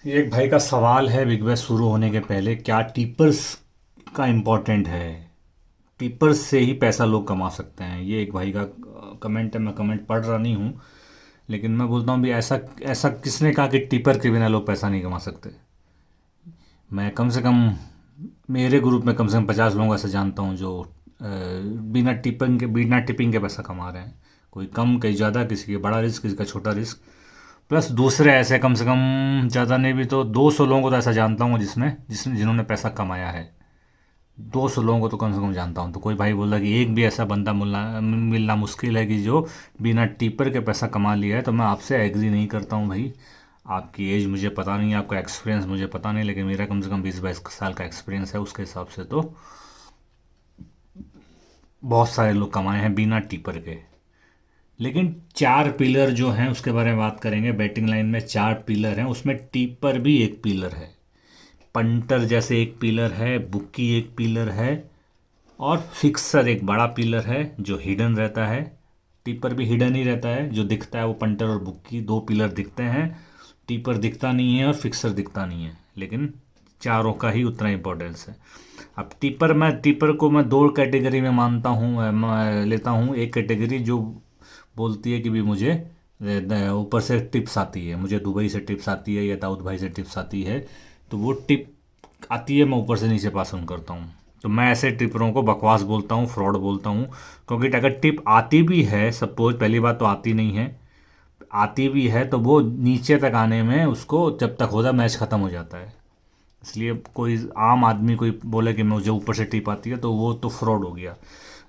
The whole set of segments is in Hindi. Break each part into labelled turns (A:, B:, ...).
A: एक भाई का सवाल है बिग बैश शुरू होने के पहले, क्या टिपर्स का इम्पोर्टेंट है? टिपर्स से ही पैसा लोग कमा सकते हैं, ये एक भाई का कमेंट है। मैं कमेंट पढ़ रहा नहीं हूँ, लेकिन मैं बोलता हूँ भी ऐसा ऐसा किसने कहा कि टिपर के बिना लोग पैसा नहीं कमा सकते? मैं कम से कम मेरे ग्रुप में कम से कम 50 लोगों ऐसे जानता हूँ जो बिना टिपिंग के पैसा कमा रहे हैं। कोई कम, कहीं ज़्यादा, किसी का बड़ा रिस्क, किसी का छोटा रिस्क। प्लस दूसरे ऐसे कम से कम ज़्यादा नहीं भी तो 200 लोगों को तो ऐसा जानता हूँ जिन्होंने पैसा कमाया है। 200 लोगों को तो कम से कम जानता हूँ। तो कोई भाई बोल रहा कि एक भी ऐसा बंदा मिलना मुश्किल है कि जो बिना टिपर के पैसा कमा लिया है, तो मैं आपसे एग्री नहीं करता हूँ भाई। आपकी एज मुझे पता नहीं, आपका एक्सपीरियंस मुझे पता नहीं, लेकिन मेरा कम से कम 20-22 साल का एक्सपीरियंस है, उसके हिसाब से तो बहुत सारे लोग कमाए हैं बिना टिपर के। लेकिन चार पिलर जो हैं उसके बारे में बात करेंगे। बैटिंग लाइन में चार पिलर हैं, उसमें टिपर भी एक पिलर है। पंटर जैसे एक पिलर है, बुक्की एक पिलर है, और फिक्सर एक बड़ा पिलर है जो हिडन रहता है। टिपर भी हिडन ही रहता है, जो दिखता है वो पंटर और बुक्की दो पिलर दिखते हैं। टिपर दिखता नहीं है और फिक्सर दिखता नहीं है, लेकिन चारों का ही उतना इंपॉर्टेंस है। अब टिपर को मैं दो कैटेगरी में मानता हूँ, मैं लेता हूँ। एक कैटेगरी जो बोलती है कि भी मुझे ऊपर से टिप्स आती है, मुझे दुबई से टिप्स आती है या दाऊद भाई से टिप्स आती है, तो वो टिप आती है, मैं ऊपर से नीचे पास ऑन करता हूँ। तो मैं ऐसे टिपरों को बकवास बोलता हूँ, फ्रॉड बोलता हूँ। क्योंकि अगर टिप आती भी है, सपोज पहली बात तो आती नहीं है, आती भी है तो वो नीचे तक आने में उसको जब तक होता मैच ख़त्म हो जाता है। इसलिए कोई आम आदमी कोई बोले कि मुझे ऊपर से टिप आती है तो वो तो फ्रॉड हो गया।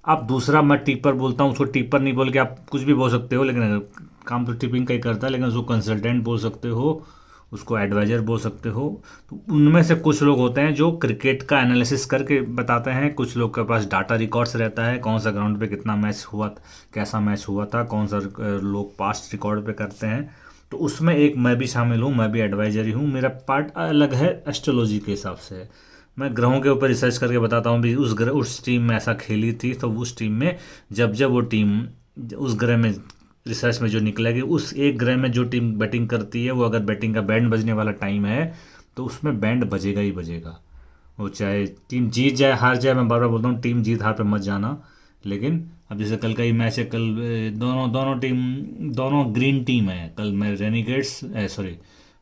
A: अब दूसरा मैं टिपर बोलता हूँ, उसको टिपर नहीं बोल के आप कुछ भी बोल सकते हो, लेकिन काम तो टिपिंग का ही करता है, लेकिन उसको कंसल्टेंट बोल सकते हो, उसको एडवाइज़र बोल सकते हो। तो उनमें से कुछ लोग होते हैं जो क्रिकेट का एनालिसिस करके बताते हैं। कुछ लोग के पास डाटा रिकॉर्ड्स रहता है, कौन सा ग्राउंड पे कितना मैच हुआ, कैसा मैच हुआ था, कौन सा लोग पास्ट रिकॉर्ड पे करते हैं। तो उसमें एक मैं भी शामिल हूँ, मैं भी एडवाइजर ही हूँ। मेरा पार्ट अलग है, एस्ट्रोलॉजी के हिसाब से है। मैं ग्रहों के ऊपर रिसर्च करके बताता हूँ भी उस टीम में ऐसा खेली थी, तो उस टीम में जब वो टीम उस ग्रह में रिसर्च में जो निकला कि उस एक ग्रह में जो टीम बैटिंग करती है, वो अगर बैटिंग का बैंड बजने वाला टाइम है तो उसमें बैंड बजेगा ही बजेगा। वो चाहे टीम जीत जाए हार जाए, मैं बार बार बोलता हूँ टीम जीत हार पे मत जाना। लेकिन अब जैसे कल का ही मैच है, कल दोनों दोनों टीम, दोनों ग्रीन टीम है। कल मैं रेनिगेट्स, सॉरी,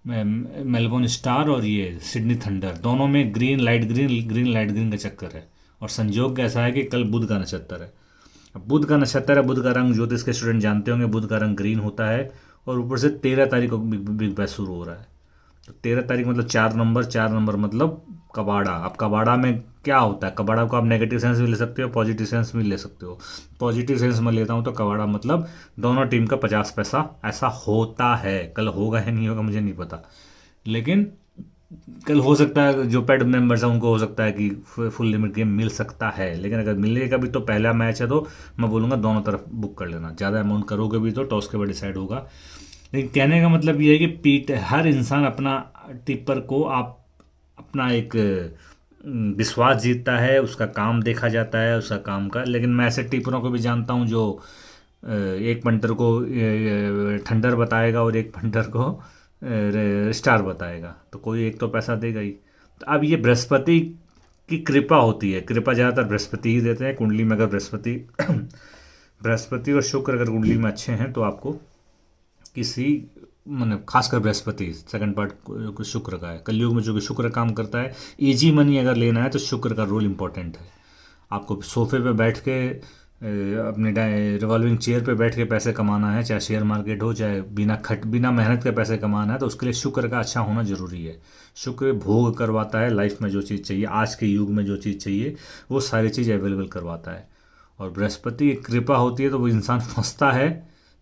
A: मेलबोर्न स्टार और ये सिडनी थंडर, दोनों में green light green green light green का चक्कर है। और संजोग कैसा है कि कल बुध का नक्षत्र है। अब बुध का नक्षत्र है, बुध का रंग ज्योतिष के स्टूडेंट जानते होंगे, बुध का रंग ग्रीन होता है। और ऊपर से 13 तारीख को बिग बैश शुरू हो रहा है। तो 13 तारीख मतलब 4 नंबर, 4 नंबर मतलब कबाड़ा। अब कबाड़ा में क्या होता है, कबाड़ा को आप नेगेटिव सेंस भी ले सकते हो, पॉजिटिव सेंस भी ले सकते हो। पॉजिटिव सेंस में लेता हूँ तो कबाड़ा मतलब दोनों टीम का 50 पैसा ऐसा होता है। कल होगा या नहीं होगा मुझे नहीं पता, लेकिन कल हो सकता है जो पेड मेंबर्स हैं उनको हो सकता है कि फुल लिमिट गेम मिल सकता है। लेकिन अगर मिलेगा भी तो पहला मैच है, तो मैं बोलूँगा दोनों तरफ बुक कर लेना। ज़्यादा अमाउंट करोगे भी तो टॉस के बाद डिसाइड होगा। लेकिन कहने का मतलब ये है कि पीट हर इंसान अपना टिप्पर को आप अपना एक विश्वास जीतता है, उसका काम देखा जाता है, उसका काम का। लेकिन मैं ऐसे टिप्परों को भी जानता हूँ जो एक पंटर को थंडर बताएगा और एक पंटर को स्टार बताएगा, तो कोई एक तो पैसा देगा ही। तो अब ये बृहस्पति की कृपा होती है, कृपा ज़्यादातर बृहस्पति ही देते हैं कुंडली में। अगर बृहस्पति बृहस्पति और शुक्र अगर कुंडली में अच्छे हैं तो आपको किसी, मतलब खासकर बृहस्पति, सेकंड पार्ट शुक्र का है। कलयुग में जो भी शुक्र काम करता है, इजी मनी अगर लेना है तो शुक्र का रोल इंपॉर्टेंट है। आपको सोफे पे बैठ के अपने रिवॉल्विंग चेयर पे बैठ के पैसे कमाना है, चाहे शेयर मार्केट हो, चाहे बिना मेहनत के पैसे कमाना है, तो उसके लिए शुक्र का अच्छा होना ज़रूरी है। शुक्र भोग करवाता है, लाइफ में जो चीज़ चाहिए, आज के युग में जो चीज़ चाहिए वो सारी चीज़ अवेलेबल करवाता है। और बृहस्पति की कृपा होती है तो वो इंसान फंसता है,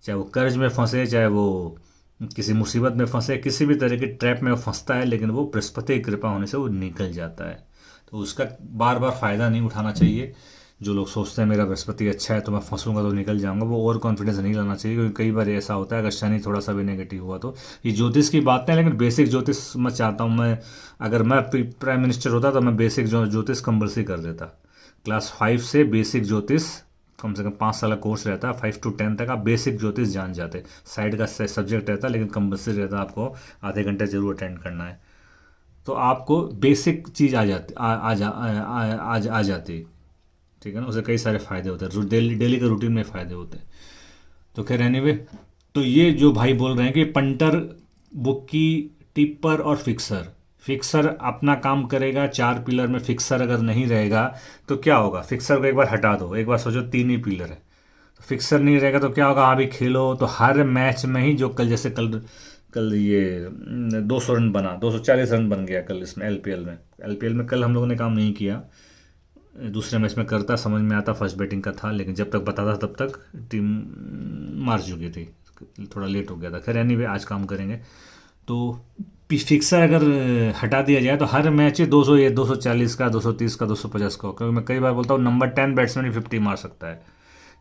A: चाहे वो कर्ज में फंसे, चाहे वो किसी मुसीबत में फंसे, किसी भी तरह की ट्रैप में वो फंसता है, लेकिन वो बृहस्पति की कृपा होने से वो निकल जाता है। तो उसका बार बार फ़ायदा नहीं उठाना चाहिए। जो लोग सोचते हैं मेरा बृहस्पति अच्छा है तो मैं फंसूंगा तो निकल जाऊंगा, वो ओवर कॉन्फिडेंस नहीं लाना चाहिए। क्योंकि कई बार ऐसा होता है अगर शनि थोड़ा सा भी नेगेटिव हुआ तो, ये ज्योतिष की बातें हैं, लेकिन बेसिक ज्योतिष मैं चाहता हूँ, मैं अगर मैं प्राइम मिनिस्टर होता तो मैं बेसिक ज्योतिष कंपल्सरी कर देता। क्लास 5 से बेसिक ज्योतिष कम से कम 5 साल का कोर्स रहता है, 5 to 10 तक आप बेसिक ज्योतिष जान जाते। साइड का सब्जेक्ट रहता है लेकिन कंपल्सरी रहता है, आपको आधे घंटे जरूर अटेंड करना है। तो आपको बेसिक चीज़ आ जाती आ जाती, ठीक है ना। उसे कई सारे फ़ायदे होते हैं, डेली डेली के रूटीन में फ़ायदे होते हैं। तो खैर एनीवे, तो ये जो भाई बोल रहे हैं कि पंटर, बुक्की, टिप्पर और फिक्सर, फिक्सर अपना काम करेगा 4 पिलर में। फिक्सर अगर नहीं रहेगा तो क्या होगा, फिक्सर को एक बार हटा दो, एक बार सोचो 3 ही पिलर है, तो फिक्सर नहीं रहेगा तो क्या होगा, अभी खेलो तो हर मैच में ही जो कल जैसे कल कल ये 200 रन बना, 240 रन बन गया कल इसमें एलपीएल में कल हम लोगों ने काम नहीं किया। दूसरे मैच में करता, समझ में आता, फर्स्ट बैटिंग का था, लेकिन जब तक बताता तब तक टीम मार चुकी थी, थोड़ा लेट हो गया था। खैर एनीवे आज काम करेंगे। तो फिक्सर अगर हटा दिया जाए तो हर मैच 200, ये 240 का, 230 का, 250 का, क्योंकि मैं कई बार बोलता हूँ नंबर 10 बैट्समैन ही 50 मार सकता है।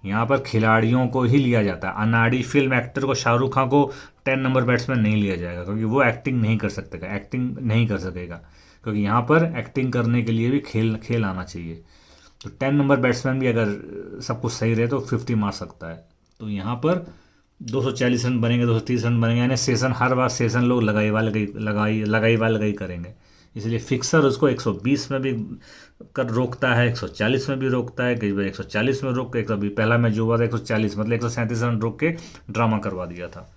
A: यहाँ पर खिलाड़ियों को ही लिया जाता है, अनाड़ी फिल्म एक्टर को, शाहरुख खान को 10 नंबर बैट्समैन नहीं लिया जाएगा, क्योंकि वो एक्टिंग नहीं कर सकता, एक्टिंग नहीं कर सकेगा, क्योंकि यहाँ पर एक्टिंग करने के लिए भी खेल खेल आना चाहिए। तो 10 नंबर बैट्समैन भी अगर सब कुछ सही रहे तो 50 मार सकता है। तो यहाँ पर 240 रन बनेंगे, 230 रन बनेंगे, यानी सेशन हर बार सेशन लोग लगाई करेंगे। इसलिए फिक्सर उसको 120 में भी कर रोकता है, 140 में भी रोकता है, कई बार 140 में रोक के, एक अभी पहला मैच जो हुआ था 140 मतलब 137 रन रोक के ड्रामा करवा दिया था,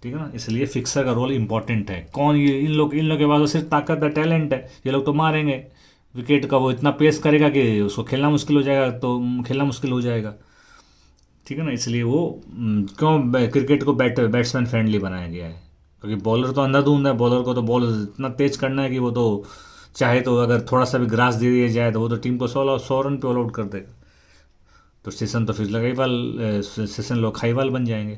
A: ठीक है ना। इसलिए फिक्सर का रोल इंपॉर्टेंट है। कौन ये, इन लोग के पास तो सिर्फ ताकत है, टैलेंट है, ये लोग तो मारेंगे विकेट का, वो इतना पेस करेगा कि उसको खेलना मुश्किल हो जाएगा, तो खेलना मुश्किल हो जाएगा, ठीक है ना। इसलिए वो क्यों क्रिकेट को बैट्समैन फ्रेंडली बनाया गया है, क्योंकि बॉलर तो अंधाधुंध है, बॉलर को तो बॉल इतना तेज करना है कि वो तो चाहे तो अगर थोड़ा सा भी ग्रास दे दिया जाए तो वो तो टीम को 100 रन पे ऑल आउट कर देगा। तो सेशन तो फिर सेशन लोग खाईवाल बन जाएंगे,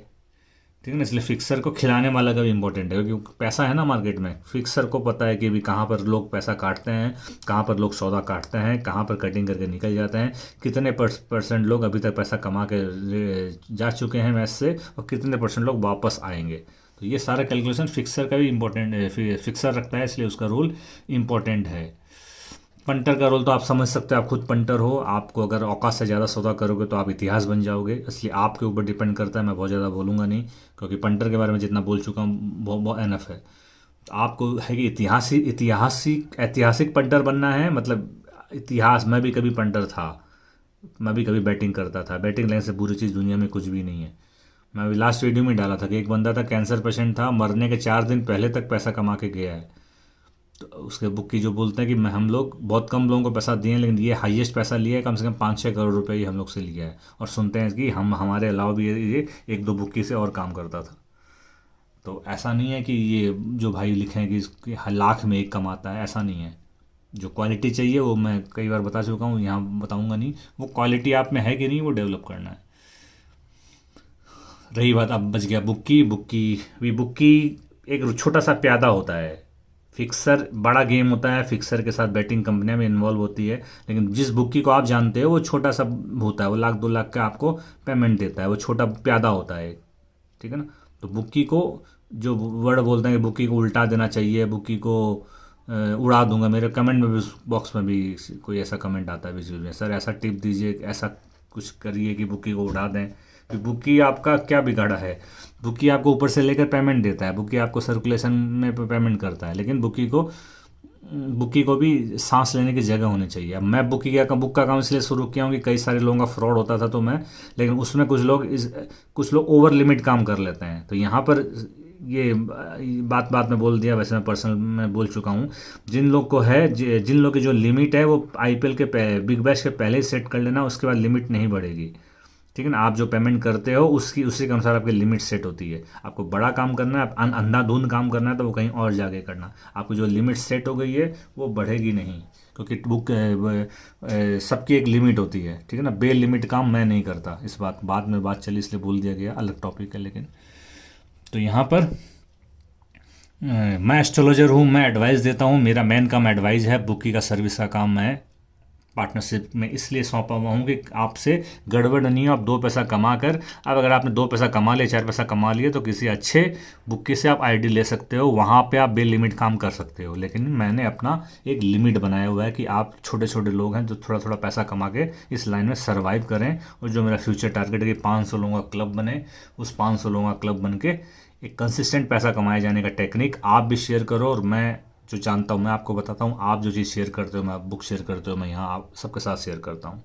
A: ठीक है ना। इसलिए फिक्सर को खिलाने वाला का भी इंपॉर्टेंट है, क्योंकि पैसा है ना मार्केट में, फिक्सर को पता है कि भी कहाँ पर लोग पैसा काटते हैं, कहाँ पर लोग सौदा काटते हैं, कहाँ पर कटिंग करके निकल जाते हैं, कितने परसेंट लोग अभी तक पैसा कमा के जा चुके हैं मैच से, और कितने परसेंट लोग वापस आएंगे। तो ये सारा कैलकुलेशन फिक्सर का भी इम्पोर्टेंट है, फिक्सर रखता है, इसलिए उसका रोल इम्पोर्टेंट है। पंटर का रोल तो आप समझ सकते हो, आप खुद पंटर हो, आपको अगर औकात से ज़्यादा सौदा करोगे तो आप इतिहास बन जाओगे, इसलिए आपके ऊपर डिपेंड करता है। मैं बहुत ज़्यादा बोलूँगा नहीं, क्योंकि पंटर के बारे में जितना बोल चुका हूँ बहुत एनफ है। तो आपको है कि ऐतिहासिक पंटर बनना है, मतलब इतिहास। मैं भी कभी पंटर था, मैं भी कभी बैटिंग करता था, बैटिंग लाइन से बुरी चीज़ दुनिया में कुछ भी नहीं है। मैं अभी लास्ट वीडियो में डाला था कि एक बंदा था, कैंसर पेशेंट था, मरने के 4 दिन पहले तक पैसा कमा के गया है। तो उसके बुक की जो बोलते हैं कि मैं, हम लोग बहुत कम लोगों को पैसा दिए हैं, लेकिन ये हाईएस्ट पैसा लिया है, कम से कम 5-6 करोड़ रुपए ही हम लोग से लिया है। और सुनते हैं कि हमारे अलावा भी ये 1-2 बुक्की से और काम करता था। तो ऐसा नहीं है कि ये जो भाई लिखे हैं कि इसके लाख में एक कमाता है, ऐसा नहीं है। जो क्वालिटी चाहिए वो मैं कई बार बता चुका हूँ, यहाँ बताऊँगा नहीं। वो क्वालिटी आप में है कि नहीं, वो डेवलप करना है। रही बात, अब बच गया बुक्की एक छोटा सा प्यादा होता है। फिक्सर बड़ा गेम होता है, फिक्सर के साथ बैटिंग कंपनियां में इन्वॉल्व होती है, लेकिन जिस बुक्की को आप जानते हो वो छोटा सा होता है, वो 1-2 लाख का आपको पेमेंट देता है, वो छोटा प्यादा होता है, ठीक है ना। तो बुक्की को जो वर्ड बोलते हैं कि बुक्की को उल्टा देना चाहिए, बुक्की को उड़ा दूंगा, मेरे कमेंट में भी, बॉक्स में भी कोई ऐसा कमेंट आता है बीच बीच में, सर ऐसा टिप दीजिए, ऐसा कुछ करिए कि बुक्की को उड़ा दें। कि बुक्की आपका क्या बिगाड़ा है, बुक्की आपको ऊपर से लेकर पेमेंट देता है, बुक्की आपको सर्कुलेशन में पेमेंट करता है, लेकिन बुक्की को भी सांस लेने की जगह होनी चाहिए। अब मैं बुक का काम इसलिए शुरू किया हूँ कि कई सारे लोगों का फ्रॉड होता था, तो मैं, लेकिन उसमें कुछ लोग ओवर लिमिट काम कर लेते हैं। तो यहाँ पर ये बात बात में बोल दिया, वैसे मैं पर्सनल में बोल चुका हूँ। जिन लोग की जो लिमिट है वो आईपीएल के बिग बैश के पहले ही सेट कर लेना, उसके बाद लिमिट नहीं बढ़ेगी, ठीक है ना। आप जो पेमेंट करते हो उसी के अनुसार आपकी लिमिट सेट होती है। आपको बड़ा काम करना है, अंधाधुंध काम करना है, तो वो कहीं और जाके करना। आपको जो लिमिट सेट हो गई है वो बढ़ेगी नहीं, क्योंकि सबकी एक लिमिट होती है, ठीक है ना। बे लिमिट काम मैं नहीं करता, इस बाद में बात चली इसलिए बोल दिया गया, अलग टॉपिक है। लेकिन तो यहाँ पर मैं एस्ट्रोलॉजर हूँ, मैं एडवाइस देता हूँ, मेरा मेन काम एडवाइस है, बुकी का सर्विस का काम मैं पार्टनरशिप में इसलिए सौंपा हुआ हूँ कि आपसे गड़बड़ नहीं हो। आप 2 पैसा कमा कर, अब अगर आपने 2 पैसा कमा लिए, 4 पैसा कमा लिए, तो किसी अच्छे बुक्की से आप आईडी ले सकते हो, वहाँ पे आप बेलिमिट काम कर सकते हो। लेकिन मैंने अपना एक लिमिट बनाया हुआ है कि आप छोटे छोटे लोग हैं जो थोड़ा थोड़ा पैसा कमा के इस लाइन में सर्वाइव करें, और जो मेरा फ्यूचर टारगेट है कि 500 लोगों का क्लब बने, उस 500 लोगों का क्लब बन के एक कंसिस्टेंट पैसा कमाए जाने का टेक्निक आप भी शेयर करो, और मैं जो जानता हूँ मैं आपको बताता हूँ। आप जो चीज़ शेयर करते हो, मैं बुक शेयर करते हो, मैं यहाँ आप सबके साथ शेयर करता हूँ।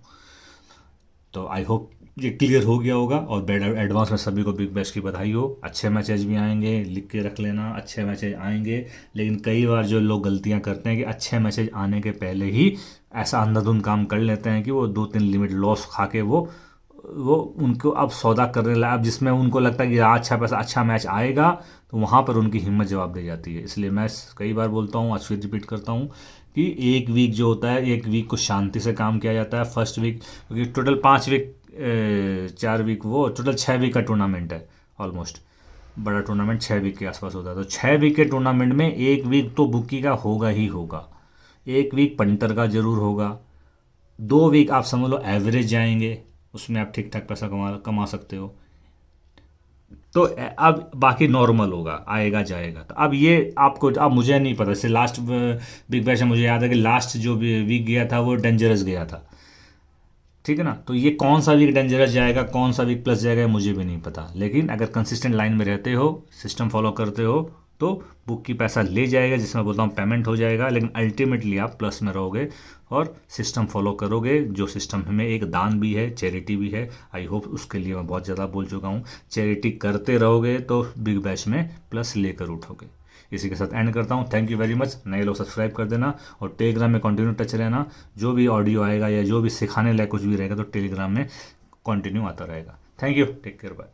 A: तो आई होप ये क्लियर हो गया होगा। और बेड एडवांस में सभी को बिग बैश की बधाई हो। अच्छे मैचेज भी आएंगे, लिख के रख लेना, अच्छे मैचेज आएंगे। लेकिन कई बार जो लोग गलतियां करते हैं कि अच्छे मैचेज आने के पहले ही ऐसा अंधाधुंध काम कर लेते हैं कि वो 2-3 लिमिट लॉस खा के वो उनको अब सौदा करने लगा, अब जिसमें उनको लगता है कि अच्छा पैसा अच्छा मैच आएगा, तो वहाँ पर उनकी हिम्मत जवाब दे जाती है। इसलिए मैं कई बार बोलता हूँ, आज फिर रिपीट करता हूँ कि एक वीक जो होता है, एक वीक को शांति से काम किया जाता है। फर्स्ट वीक, क्योंकि टोटल 5 वीक 4 वीक, वो टोटल 6 वीक का टूर्नामेंट है ऑलमोस्ट। बड़ा टूर्नामेंट 6 वीक के आसपास होता है। तो 6 वीक के टूर्नामेंट में एक वीक तो बुकी का होगा ही होगा, एक वीक पंटर का जरूर होगा, 2 वीक आप समझ लो एवरेज जाएंगे, उसमें आप ठीक ठाक पैसा कमा कमा सकते हो। तो अब बाकी नॉर्मल होगा, आएगा जाएगा। तो अब ये आपको, अब मुझे नहीं पता, जैसे लास्ट बिग बैश में मुझे याद है कि लास्ट जो वीक गया था वो डेंजरस गया था, ठीक है ना। तो ये कौन सा वीक डेंजरस जाएगा, कौन सा वीक प्लस जाएगा, मुझे भी नहीं पता। लेकिन अगर कंसिस्टेंट लाइन में रहते हो, सिस्टम फॉलो करते हो, तो बुक की पैसा ले जाएगा, जिसमें बोलता हूँ पेमेंट हो जाएगा। लेकिन अल्टीमेटली आप प्लस में रहोगे और सिस्टम फॉलो करोगे, जो सिस्टम में एक दान भी है, चैरिटी भी है। आई होप, उसके लिए मैं बहुत ज़्यादा बोल चुका हूँ। चैरिटी करते रहोगे तो बिग बैश में प्लस लेकर उठोगे। इसी के साथ एंड करता हूँ। Thank you very much. नए लोग सब्सक्राइब कर देना, और टेलीग्राम में कंटिन्यू टच रहना। जो भी ऑडियो आएगा या जो भी सिखाने लायक कुछ भी रहेगा तो टेलीग्राम में कंटिन्यू आता रहेगा। Thank you, take care, bye.